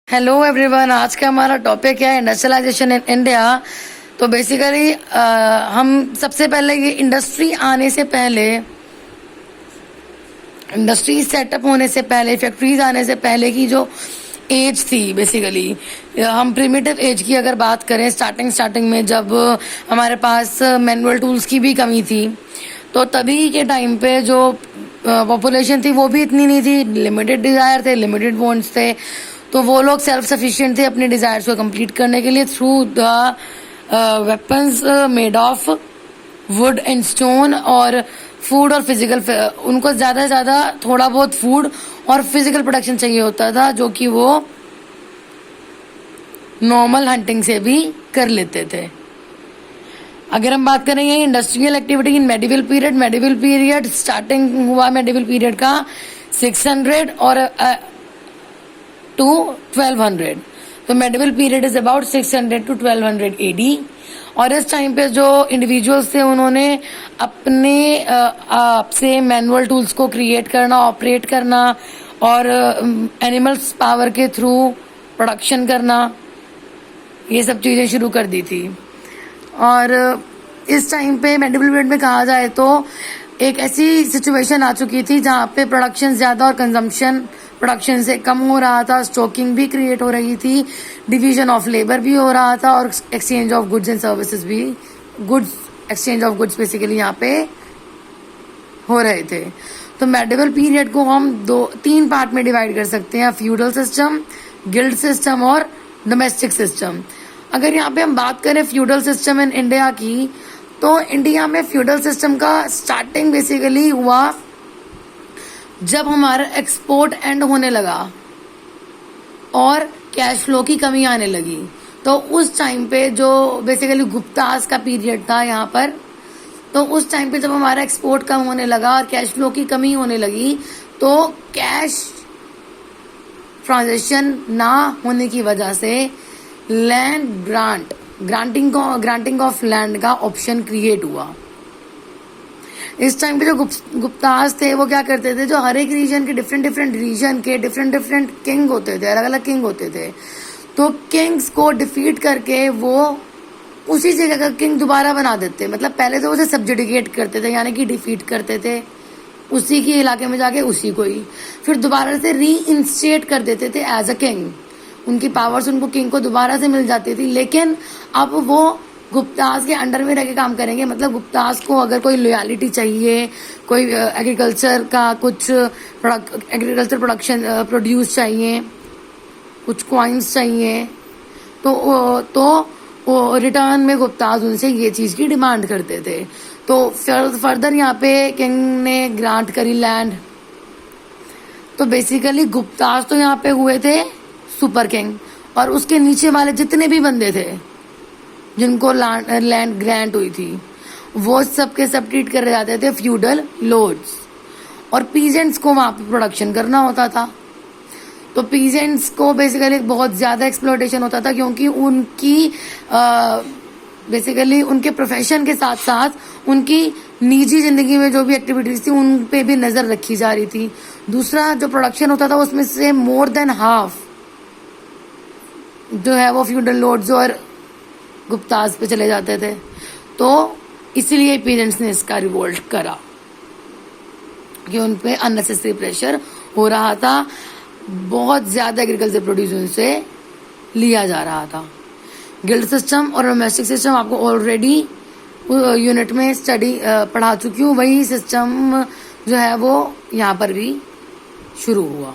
Hello everyone, आज का हमारा टॉपिक है इंडस्ट्रियलाइजेशन इन इंडिया। तो बेसिकली हम सबसे पहले ये इंडस्ट्री आने से पहले, इंडस्ट्री सेटअप होने से पहले, फैक्ट्रीज आने से पहले की जो एज थी, बेसिकली हम प्रिमिटिव एज की अगर बात करें, स्टार्टिंग में जब हमारे पास मैनुअल टूल्स की भी कमी थी, तो तभी के टाइम पे जो पॉपुलेशन थी वो भी इतनी नहीं थी, लिमिटेड डिजायर थे, लिमिटेड वांट्स थे। तो वो लोग सेल्फ सफिशिएंट थे अपने डिजायर्स को कंप्लीट करने के लिए through the weapons made of would and stone और फूड और फिजिकल। उनको ज्यादा से ज्यादा थोड़ा बहुत फूड और फिजिकल प्रोडक्शन चाहिए होता था, जो कि वो नॉर्मल हंटिंग से भी कर लेते थे। अगर हम बात करेंगे industrial activity in medieval period starting हुआ मेडिवल पीरियड का 600 और टू 1200। तो medieval period is about 600 to 1200 AD। और इस टाइम पे जो इंडिविजुअल्स थे उन्होंने अपने आप से मैनुअल टूल्स को क्रिएट करना, ऑपरेट करना और एनिमल्स पावर के थ्रू प्रोडक्शन करना, ये सब चीजें शुरू कर दी थी। और इस टाइम पे मेडिवल पीरियड में कहा जाए तो एक ऐसी सिचुएशन आ चुकी थी जहाँ पे प्रोडक्शन ज्यादा और कंजम्पशन प्रोडक्शन से कम हो रहा था, स्टॉकिंग भी क्रिएट हो रही थी, डिवीजन ऑफ लेबर भी हो रहा था और exchange of goods and services भी, एक्सचेंज ऑफ गुड्स बेसिकली यहाँ पे हो रहे थे। तो मेडिवल पीरियड को हम तीन पार्ट में डिवाइड कर सकते हैं, फ्यूडल सिस्टम, गिल्ड सिस्टम और डोमेस्टिक सिस्टम। अगर यहाँ पे हम बात करें फ्यूडल सिस्टम इन इंडिया की, तो इंडिया में फ्यूडल सिस्टम का स्टार्टिंग बेसिकली हुआ जब हमारा एक्सपोर्ट एंड होने लगा और कैश फ्लो की कमी आने लगी। तो उस टाइम पे जो बेसिकली गुप्ताज का पीरियड था यहाँ पर, तो उस टाइम पे जब हमारा एक्सपोर्ट कम होने लगा और कैश फ्लो की कमी होने लगी, तो कैश ट्रांजेक्शन ना होने की वजह से लैंड ग्रांटिंग ऑफ लैंड का ऑप्शन क्रिएट हुआ। इस टाइम पे जो गुप्ताज थे वो क्या करते थे, जो हर एक रीजन के डिफरेंट रीजन के डिफरेंट किंग होते थे, अलग अलग किंग होते थे, तो किंग्स को डिफीट करके वो उसी जगह का किंग दोबारा बना देते। मतलब पहले तो उसे सब्जुडिकेट करते थे, यानी कि डिफीट करते थे उसी के इलाके में जाके उसी को ही, फिर दोबारा से री इंस्टेट कर देते थे एज अ किंग। उनकी पावर्स उनको किंग को दोबारा से मिल जाती थी, लेकिन अब वो गुप्ताज के अंडर में रह के काम करेंगे। मतलब गुप्ताज को अगर कोई लॉयलिटी चाहिए, कोई एग्रीकल्चर का कुछ एग्रीकल्चर प्रोडक्शन प्रोड्यूस चाहिए, कुछ क्वाइंस चाहिए, तो रिटर्न में गुप्ताज उनसे ये चीज की डिमांड करते थे। तो फर्दर यहाँ पे किंग ने ग्रांट करी लैंड। तो बेसिकली गुप्ताज तो यहाँ पे हुए थे सुपर किंग, और उसके नीचे वाले जितने भी बंदे थे जिनको लैंड ग्रांट हुई थी, वो सबके सब ट्रीट करे जाते थे फ्यूडल लॉर्ड्स। और पीजेंट्स को वहां पे प्रोडक्शन करना होता था। तो पीजेंट्स को बेसिकली बहुत ज्यादा एक्सप्लॉयटेशन होता था, क्योंकि उनकी बेसिकली उनके प्रोफेशन के साथ साथ उनकी निजी जिंदगी में जो भी एक्टिविटीज थी उन पे भी नजर रखी जा रही थी। दूसरा जो प्रोडक्शन होता था उसमें से मोर देन हाफ जो है वो फ्यूडल लॉर्ड्स और गुप्ताज पे चले जाते थे। तो इसीलिए पेरेंट्स ने इसका रिवोल्ट करा कि उन पे अननेसेसरी प्रेशर हो रहा था, बहुत ज्यादा एग्रीकल्चर प्रोड्यूस उनसे लिया जा रहा था। गिल्ड सिस्टम और डोमेस्टिक सिस्टम आपको ऑलरेडी यूनिट में स्टडी पढ़ा चुकी हूँ, वही सिस्टम जो है वो यहाँ पर भी शुरू हुआ।